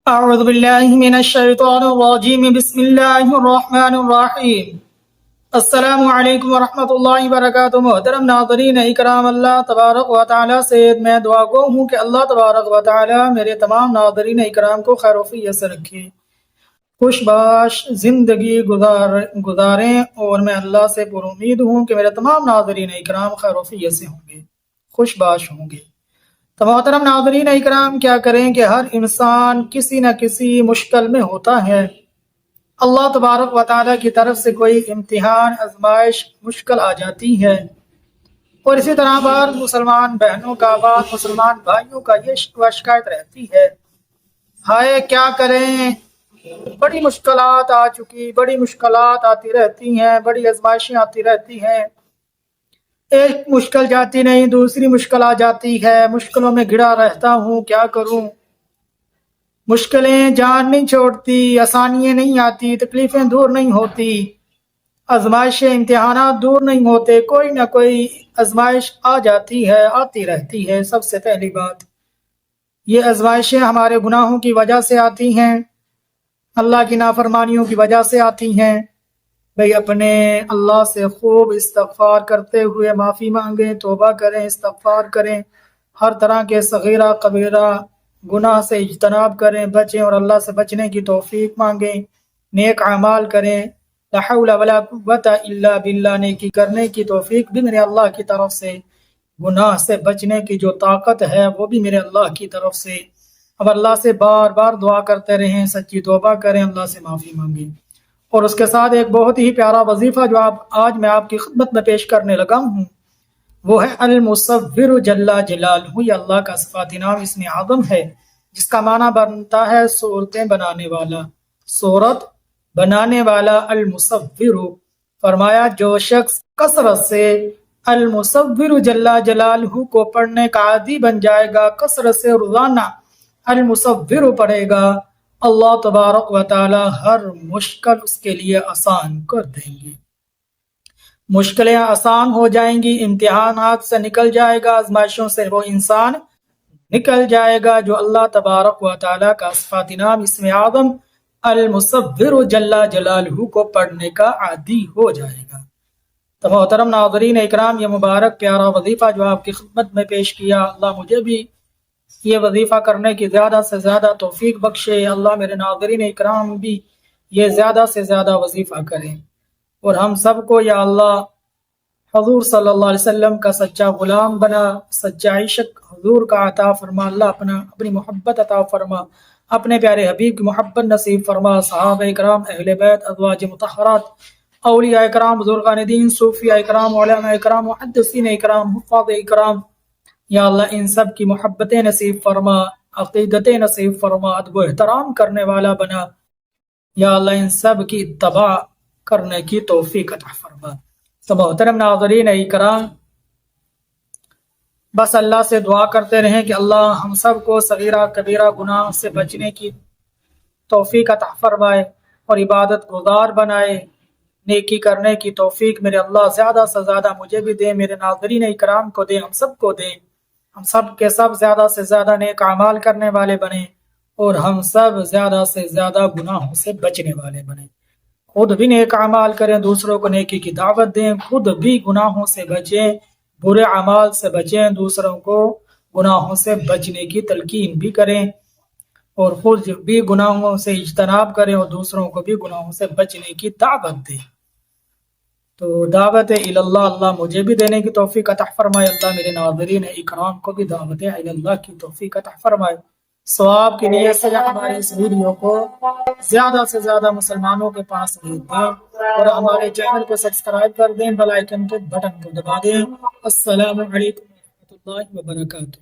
اعوذ باللہ من الشیطان الرجیم بسم اللہ الرحمن الرحیم۔ السلام علیکم ورحمۃ اللہ وبرکاتہ۔ محترم ناظرین اکرام، اللہ تبارک و تعالیٰ سے میں دعا گو ہوں کہ اللہ تبارک و تعالیٰ میرے تمام ناظرین اکرام کو خیر و عافیت سے رکھے، خوش باش زندگی گزاریں، اور میں اللہ سے پر امید ہوں کہ میرے تمام ناظرین اکرام خیر و عافیت سے ہوں گے، خوش باش ہوں گے۔ تو محترم ناظرین اکرام، کیا کریں کہ ہر انسان کسی نہ کسی مشکل میں ہوتا ہے۔ اللہ تبارک و تعالیٰ کی طرف سے کوئی امتحان، آزمائش، مشکل آ جاتی ہے، اور اسی طرح بعض مسلمان بہنوں کا، بعض مسلمان بھائیوں کا یہ شکوہ شکایت رہتی ہے، ہائے کیا کریں، بڑی مشکلات آ چکی، بڑی مشکلات آتی رہتی ہیں، بڑی آزمائشیں آتی رہتی ہیں، ایک مشکل جاتی نہیں دوسری مشکل آ جاتی ہے، مشکلوں میں گھرا رہتا ہوں، کیا کروں، مشکلیں جان نہیں چھوڑتی، آسانیاں نہیں آتی، تکلیفیں دور نہیں ہوتی، آزمائشیں، امتحانات دور نہیں ہوتے، کوئی نہ کوئی آزمائش آ جاتی ہے، آتی رہتی ہے۔ سب سے پہلی بات، یہ آزمائشیں ہمارے گناہوں کی وجہ سے آتی ہیں، اللہ کی نافرمانیوں کی وجہ سے آتی ہیں۔ بھئی اپنے اللہ سے خوب استغفار کرتے ہوئے معافی مانگیں، توبہ کریں، استغفار کریں، ہر طرح کے صغیرہ کبیرہ گناہ سے اجتناب کریں، بچیں، اور اللہ سے بچنے کی توفیق مانگیں، نیک اعمال کریں، لا حول ولا قوت الا باللہ، نیکی کرنے کی توفیق بھی میرے اللہ کی طرف سے، گناہ سے بچنے کی جو طاقت ہے وہ بھی میرے اللہ کی طرف سے۔ اب اللہ سے بار بار دعا کرتے رہیں، سچی توبہ کریں، اللہ سے معافی مانگیں۔ اور اس کے ساتھ ایک بہت ہی پیارا وظیفہ جو آج میں آپ کی خدمت میں پیش کرنے لگا ہوں، وہ ہے المصور جل جلالہ۔ یہ اللہ کا صفاتی نام اسم اعظم ہے، جس کا معنی بنتا ہے صورتیں بنانے والا، صورت بنانے والا۔ المصور، فرمایا جو شخص کثرت سے المصور جل جلالہ کو پڑھنے کا عادی بن جائے گا، کثرت سے روزانہ المصور پڑھے گا، اللہ تبارک و تعالی ہر مشکل اس کے لیے آسان کر دیں گے، مشکلیں آسان ہو جائیں گی، امتحانات سے نکل جائے گا، آزمائشوں سے وہ انسان نکل جائے گا جو اللہ تبارک و تعالی کا صفاتی نام اسم اعظم المصور جل جلالہ کو پڑھنے کا عادی ہو جائے گا۔ تو محترم ناظرین اکرام، یہ مبارک پیارا وظیفہ جو آپ کی خدمت میں پیش کیا، اللہ مجھے بھی یہ وظیفہ کرنے کی زیادہ سے زیادہ توفیق بخشے، اللہ میرے ناظرین اکرام بھی یہ زیادہ سے زیادہ وظیفہ کریں، اور ہم سب کو یا اللہ حضور صلی اللہ علیہ وسلم کا سچا غلام بنا، سچا عشق حضور کا عطا فرما، اللہ اپنی محبت عطا فرما، اپنے پیارے حبیب کی محبت نصیب فرما، صحابہ اکرام، اہل بیت، ازواج مطہرات، اولیاء اکرام، بزرگان دین، صوفیاء اکرام، علماء اکرام، محدثین اکرام، حفاظ اکرام، یا اللہ ان سب کی محبتیں نصیب فرما، عقیدتیں نصیب فرما، ادب و احترام کرنے والا بنا، یا اللہ ان سب کی اتباع کرنے کی توفیق عطا فرما۔ تو محترم ناظرین اکرام، بس اللہ سے دعا کرتے رہیں کہ اللہ ہم سب کو صغیرہ کبیرہ گناہ سے بچنے کی توفیق عطا فرمائے، اور عبادت گزار بنائے، نیکی کرنے کی توفیق میرے اللہ زیادہ سے زیادہ مجھے بھی دے، میرے ناظرین اکرام کو دے، ہم سب کو دے، ہم سب کے سب زیادہ سے زیادہ نیک اعمال کرنے والے بنیں، اور ہم سب زیادہ سے زیادہ گناہوں سے بچنے والے بنیں، خود بھی نیک اعمال کریں، دوسروں کو نیکی کی دعوت دیں، خود بھی گناہوں سے بچیں، برے اعمال سے بچیں، دوسروں کو گناہوں سے بچنے کی تلقین بھی کریں، اور خود بھی گناہوں سے اجتناب کریں، اور دوسروں کو بھی گناہوں سے بچنے کی دعوت دیں۔ تو دعوت اللہ، اللہ مجھے بھی دینے کی توفیق عطا فرمائے، اللہ میرے ناظرین اکرام کو بھی دعوت اللہ کی توفیق عطا فرمائے۔ ثواب کے لیے سے ہمارے اس ویڈیو کو زیادہ سے زیادہ مسلمانوں کے پاس بھیج دیں، اور ہمارے چینل کو سبسکرائب کر دیں، بیل آئیکن کے بٹن کو دبا دیں۔ السلام علیکم ورحمۃ اللہ وبرکاتہ۔